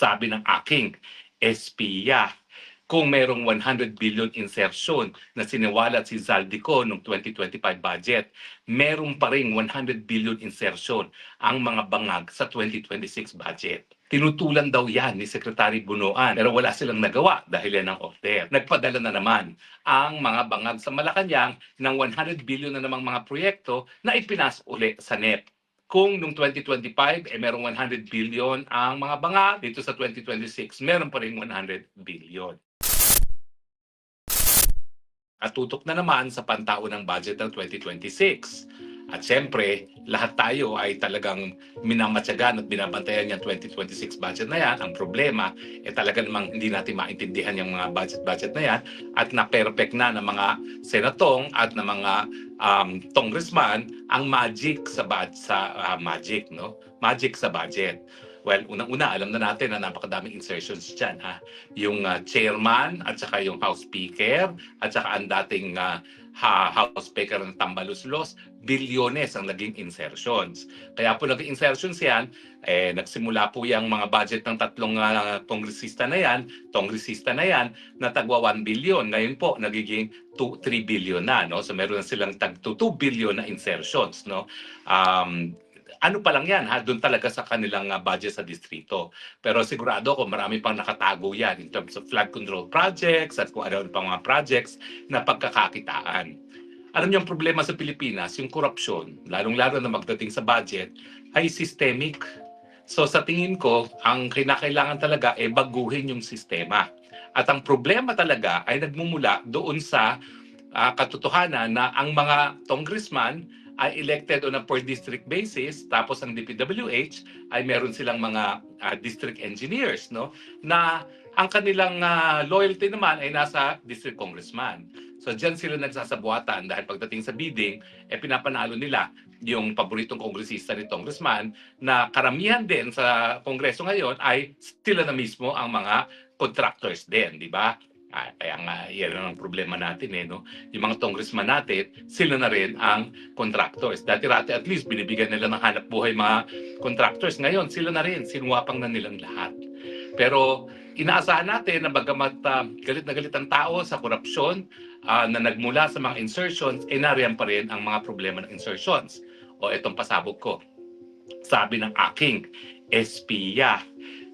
Sabi ng aking espiya, kung merong 100 billion insertion na siniwalat si Zaldico noong 2025 budget, meron pa ring 100 billion insertion ang mga bangag sa 2026 budget. Tinutulan daw yan ni Secretary Bunoan pero wala silang nagawa dahil yan ang order. Nagpadala na naman ang mga bangag sa Malacanang ng 100 billion na namang mga proyekto na ipinas uli sa NEP. Kung noong 2025 merong 100 billion ang mga bangag, dito sa 2026 meron pa ring 100 billion. At tutok na naman sa pantaon ng budget ng 2026. At siyempre, lahat tayo ay talagang minamatyagan at binabantayan yung 2026 budget na yan. Ang problema, talaga namang hindi natin maintindihan yung mga budget na yan at na-perfect na ng mga senatong at ng mga congressman ang magic sa magic, no? Magic sa budget. Well, unang-una, alam na natin na napakadaming insertions dyan. Yung chairman at saka yung House Speaker at saka ang dating House Speaker ng Tambaluslos, bilyones ang naging insertions. Kaya po naging insertions yan, nagsimula po yung mga budget ng tatlong kongresista na yan, na tagwa 1 billion. Ngayon po, nagiging 3 billion na. No? So meron na silang tag 2 billion na insertions. No? Ano pa lang yan, doon talaga sa kanilang budget sa distrito. Pero sigurado ako marami pang nakatago yan in terms of flood control projects at kung ano pang mga projects na pagkakakitaan. Alam niyo ang problema sa Pilipinas, yung korupsyon, lalong-lalo na magdating sa budget, ay systemic. So sa tingin ko, ang kinakailangan talaga ay baguhin yung sistema. At ang problema talaga ay nagmumula doon sa katotohanan na ang mga congressman ay elected on a per district basis, tapos ang DPWH ay meron silang mga district engineers, no? Na ang kanilang loyalty naman ay nasa district congressman. So diyan sila nagsasabuatan dahil pagdating sa bidding, pinapanalo nila yung paboritong kongresista ni congressman na karamihan din sa kongreso ngayon ay sila na mismo ang mga contractors din, di ba? Kaya nga, yan ang problema natin no? Yung mga congressman natin, sila na rin ang contractors. Dati-rati at least binibigyan nila ng hanap buhay mga contractors. Ngayon, sila na rin, sinuwapang na nilang lahat. Pero inaasahan natin na bagamat galit na galit ang tao sa korupsyon na nagmula sa mga insertions, nariyan pa rin ang mga problema ng insertions. O itong pasabog ko. Sabi ng aking espiya,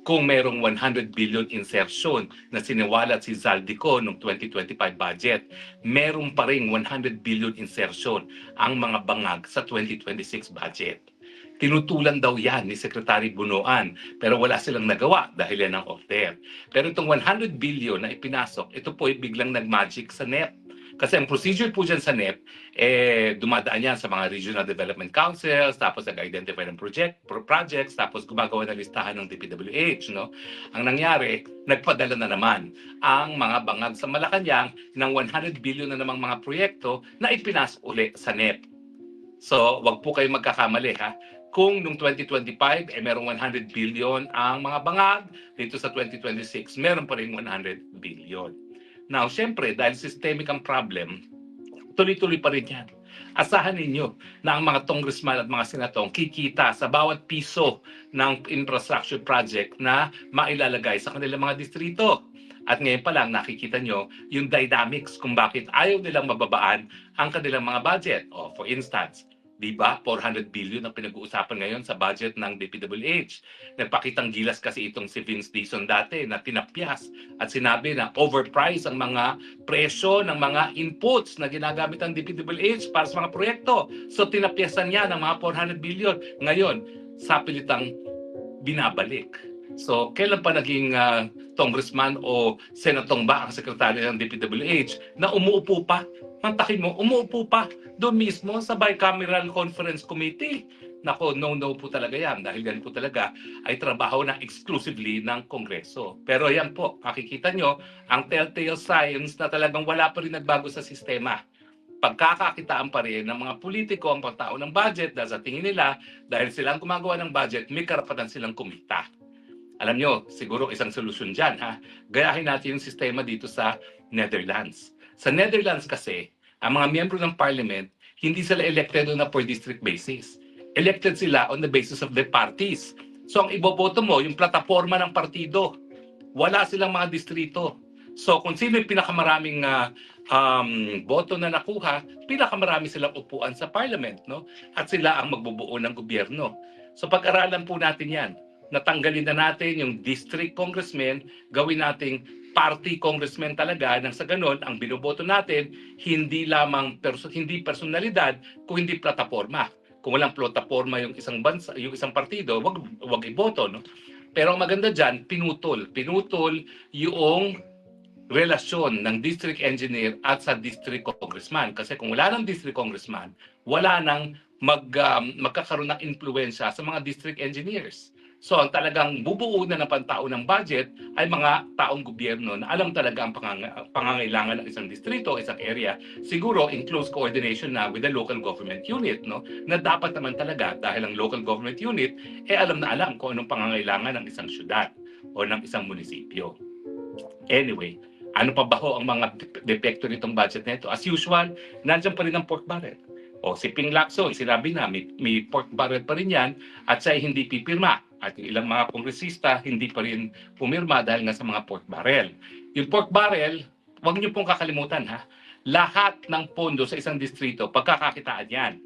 kung merong 100 billion insertion na siniwalat si Zaldico noong 2025 budget, meron pa ring 100 billion insertion ang mga bangag sa 2026 budget. Tinutulan daw yan ni Secretary Bunoan pero wala silang nagawa dahil yan ang order. Pero itong 100 billion na ipinasok, ito po ay biglang nag-magic sa NEP. Kasi ang procedure po dyan sa NEP, dumadaan yan sa mga regional development councils, tapos nag-identify ng projects, tapos gumagawa ng listahan ng DPWH. No? Ang nangyari, nagpadala na naman ang mga bangag sa Malacanang ng 100 billion na namang mga proyekto na ipinas uli sa NEP. So, wag po kayo magkakamali Kung noong 2025, merong 100 billion ang mga bangag, dito sa 2026, meron pa rin 100 billion. Now, siyempre, dahil systemic ang problem, tuloy-tuloy pa rin yan. Asahan ninyo na ang mga congressman at mga senatong kikita sa bawat piso ng infrastructure project na mailalagay sa kanilang mga distrito. At ngayon pa lang nakikita nyo yung dynamics kung bakit ayaw nilang mababaan ang kanilang mga budget. For instance, di ba 400 billion ang pinag-uusapan ngayon sa budget ng DPWH. Nagpakitang gilas kasi itong si Vince Dizon dati na tinapyas at sinabi na overpriced ang mga presyo ng mga inputs na ginagamit ng DPWH para sa mga proyekto. So tinapyasan niya ng mga 400 billion. Ngayon, sa pilitang binabalik. So, kailan pa naging congressman o senatong ba ang sekretary ng DPWH na umuupo pa? Mantakin mo, umuupo pa doon mismo sa Bicameral Conference Committee. Nako, no po talaga yan dahil yan po talaga ay trabaho na exclusively ng Kongreso. Pero yan po, makikita nyo ang telltale signs na talagang wala pa rin nagbago sa sistema. Pagkakakitaan pa rin ng mga politiko ang pagtao ng budget dahil sa tingin nila, dahil silang gumagawa ng budget, may karapatan silang kumita. Alam nyo, siguro isang solusyon dyan, gayahin natin yung sistema dito sa Netherlands. Sa Netherlands kasi, ang mga miyembro ng parliament, hindi sila elected on a per district basis. Elected sila on the basis of their parties. So ang iboboto mo, yung plataforma ng partido. Wala silang mga distrito. So kung sino yung pinakamaraming boto na nakuha, pinakamarami silang upuan sa parliament, no? At sila ang magbubuo ng gobyerno. So pag-aralan po natin yan. Natanggalin na natin yung district congressman, gawin nating party congressman talaga nang sa ganun ang binoboto natin hindi lamang hindi personalidad kung hindi plataforma. Kung walang plataforma yung isang bansa, yung isang partido, wag iboto, no? Pero ang maganda diyan, pinutol yung relasyon ng district engineer at sa district congressman. Kasi kung wala ng district congressman, wala nang magkakaroon ng impluwensya sa mga district engineers. So ang talagang bubuo na ng pantao ng budget ay mga taong gobyerno na alam talaga ang pangangailangan ng isang distrito, isang area, siguro in close coordination na with the local government unit, no? Na dapat naman talaga dahil ang local government unit alam na alam kung anong pangangailangan ng isang syudad o ng isang munisipyo. Anyway, ano pa ba ho ang mga depekto nitong budget nito? As usual, nandiyan pa rin ang pork barrel. O si Ping Lacson, sinabi na may pork barrel pa rin yan at siya hindi pipirma. At yung ilang mga kongresista hindi pa rin pumirma dahil nga sa mga pork barrel. Yung pork barrel, huwag niyo pong kakalimutan ha, lahat ng pondo sa isang distrito, pagkakakitaan yan.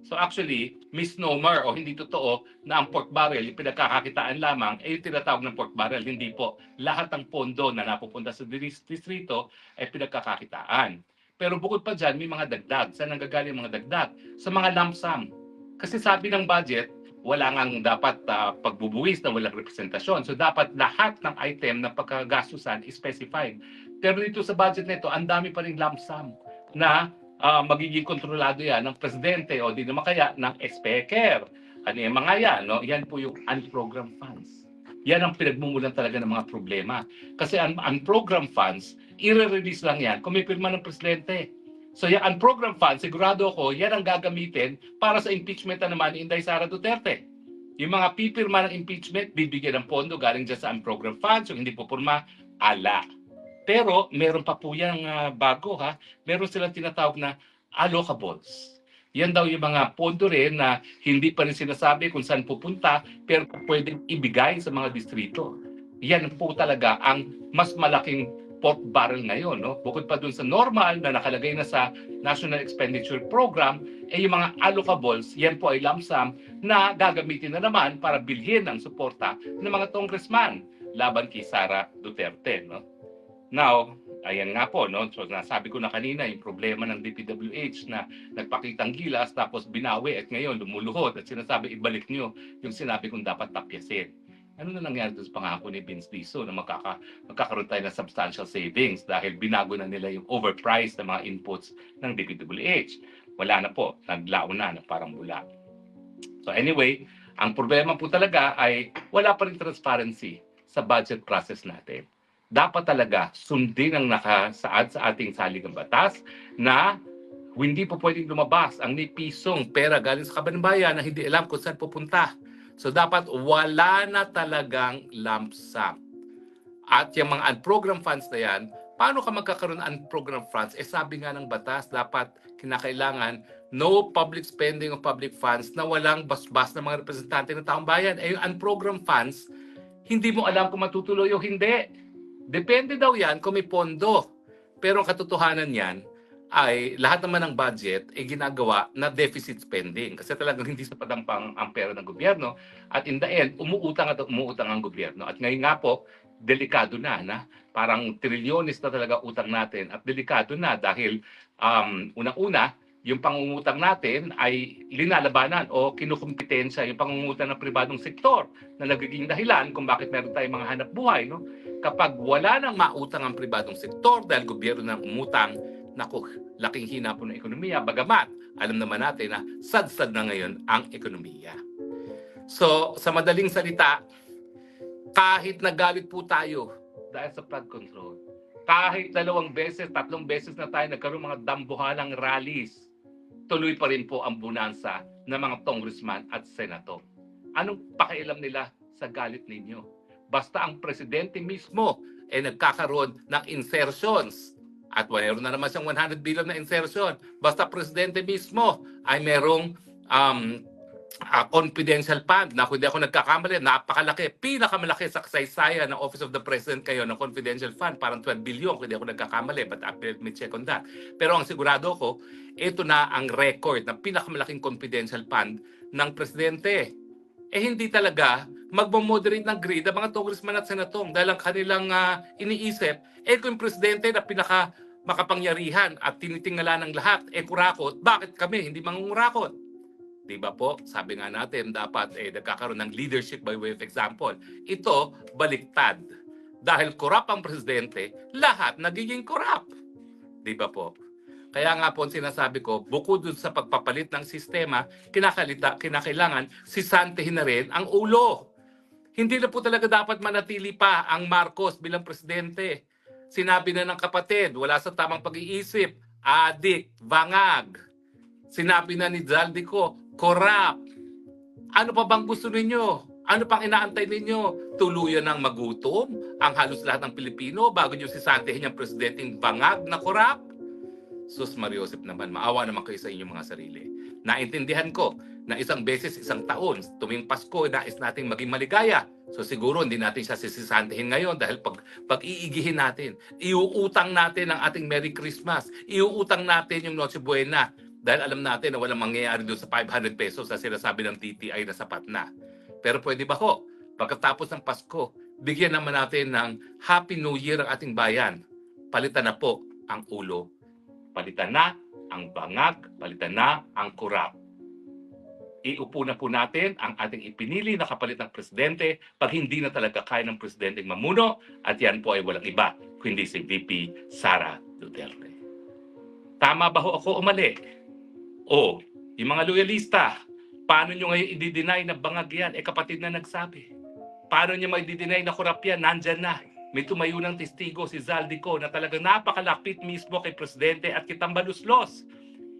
So actually, misnomer o hindi totoo na ang pork barrel, yung pinagkakakitaan lamang, yung tinatawag ng pork barrel. Hindi po. Lahat ng pondo na napupunta sa distrito ay pinagkakakitaan. Pero bukod pa dyan, may mga dagdag. Saan nanggagaling mga dagdag? Sa mga lump sum. Kasi sabi ng budget, wala ngang dapat pagbubuwis na walang representasyon. So dapat lahat ng item na pagkagastusan is specified. Pero dito sa budget nito, ang dami pa rin lump sum na magiging kontrolado yan ng presidente o di naman kaya ng exchequer. Ano yung mga yan? No? Yan po yung unprogrammed funds. Yan ang pinagmumulan talaga ng mga problema. Kasi ang unprogrammed funds, i-release lang yan kung may pirma ng presidente. So yung unprogrammed funds, sigurado ako, yan ang gagamitin para sa impeachment na naman ni Inday Sara Duterte. Yung mga pipirma ng impeachment, bibigyan ng pondo galing dyan sa unprogrammed funds. Yung hindi po purma, ala. Pero meron pa po yung bago ha. Meron silang tinatawag na allocables. Yan daw yung mga pondo rin na hindi pa rin sinasabi kung saan pupunta pero pwedeng ibigay sa mga distrito. Yan po talaga ang mas malaking pork barrel ngayon. No? Bukod pa dun sa normal na nakalagay na sa National Expenditure Program, yung mga allocables, yan po ay lump sum na gagamitin na naman para bilhin ang suporta ng mga congressman laban kay Sara Duterte. No? Now, ayan nga po, no? So nasabi ko na kanina yung problema ng DPWH na nagpakitang gilas tapos binawi at ngayon lumuluhod at sinasabi ibalik nyo yung sinabi kong dapat tapyasin. Ano na nangyari doon sa pangako ni Vince Diso na magkakaroon tayo ng substantial savings dahil binago na nila yung overpriced na mga inputs ng DPWH. Wala na po, naglaon na parang bula. So anyway, ang problema po talaga ay wala pa rin transparency sa budget process natin. Dapat talaga sundin ang nakasaad sa ating saligang batas na hindi po pwedeng lumabas ang nipisong pera galing sa kabanbayan na hindi alam kung saan pupunta. So dapat wala na talagang lump sum. At yung mga unprogrammed funds na yan, paano ka magkakaroon ng unprogrammed funds? Sabi nga ng batas, dapat kinakailangan no public spending of public funds na walang basbas ng mga representante ng taong bayan. Yung unprogrammed funds, hindi mo alam kung matutuloy o hindi. Depende daw yan kung may pondo. Pero ang katotohanan yan ay lahat naman ng budget ay ginagawa na deficit spending. Kasi talagang hindi sapat ang pera ng gobyerno. At in the end, umuutang ang gobyerno. At ngayon nga po, delikado na parang trilyones na talaga utang natin. At delikado na dahil unang-una, yung pangungutang natin ay linalabanan o kinukumpetensya yung pangungutang ng pribadong sektor na nagiging dahilan kung bakit meron tayong mga hanap buhay. No? Kapag wala nang mautang ang pribadong sektor dahil gobyerno nang umutang, naku, laking hina po ng ekonomiya. Bagamat, alam naman natin na sad-sad na ngayon ang ekonomiya. So, sa madaling salita, kahit nagalit po tayo dahil sa flood control, kahit 2 beses, 3 beses na tayo nagkaroon mga dambuhalang rallies, tuloy pa rin po ang bonanza ng mga congressman at senator. Anong pakialam nila sa galit ninyo? Basta ang presidente mismo ay nagkakaroon ng insertions. At mayroon na naman siyang 100 billion na insertion. Basta presidente mismo ay merong confidential fund na kung hindi ako nagkakamali, napakalaki, pinakamalaki sa kasaysayan ng Office of the President kayo ng confidential fund, parang 12 billion kung hindi ako nagkakamali, but let me check on that. Pero ang sigurado ko, ito na ang record ng pinakamalaking confidential fund ng Presidente. Eh hindi talaga magmamoderate ng greed ang mga congressman at senatong dahil ang kanilang iniisip, kung yung Presidente na pinaka makapangyarihan at tinitingala ng lahat, kurakot, bakit kami hindi mangungurakot? Di ba po? Sabi nga natin, dapat nagkakaroon ng leadership by way of example. Ito, baliktad. Dahil korap ang presidente, lahat nagiging korap. Di ba po? Kaya nga po sinasabi ko, bukod dun sa pagpapalit ng sistema, kinakailangan sisantihin na rin ang ulo. Hindi na po talaga dapat manatili pa ang Marcos bilang presidente. Sinabi na ng kapatid, wala sa tamang pag-iisip, adik, bangag. Sinabi na ni Zaldico, corrupt. Ano pa bang gusto ninyo? Ano pang inaantay ninyo? Tuluyan ng magutom ang halos lahat ng Pilipino bago nyo sisantihin yung presidenteng bangag na corrupt? Sus Mariosep naman, maawa naman kayo sa inyong mga sarili. Naintindihan ko na isang beses, isang taon, tuwing Pasko, nais nating maging maligaya. So siguro hindi natin siya sisisantihin ngayon dahil pag-iigihin natin, iuutang natin ang ating Merry Christmas, iuutang natin yung Noche Buena dahil alam natin na walang mangyayari doon sa 500 pesos na sinasabi ng DTI na sapat na. Pero pwede ba ho, pagkatapos ng Pasko, bigyan naman natin ng Happy New Year ang ating bayan. Palitan na po ang ulo. Palitan na ang bangag, palitan na ang kurap. Iupo na po natin ang ating ipinili na kapalit ng presidente pag hindi na talaga kaya ng presidenteng mamuno at yan po ay walang iba kundi si VP Sara Duterte. Tama ba ho ako o mali? O, yung mga loyalista, paano nyo ngayon i-deny na bangag yan? Kapatid na nagsabi. Paano nyo may i-deny na kurap yan? Nandyan na. May tumayo ng testigo si Zaldico na talagang napakalapit mismo kay Presidente at kay Tambaluslos.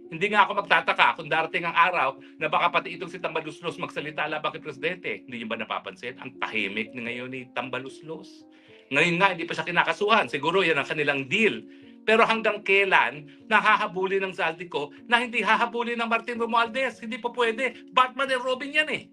Hindi nga ako magtataka kung darating ang araw na baka pati itong si Tambaluslos magsalita laban kay Presidente. Hindi niyo ba napapansin? Ang tahimik na ngayon ni Tambaluslos. Ngayon nga, hindi pa siya kinakasuhan. Siguro yan ang kanilang deal. Pero hanggang kailan nahahabulin ng Zaldico na hindi hahabulin ng Martin Romualdez? Hindi pa pwede. Batman and Robin yan eh.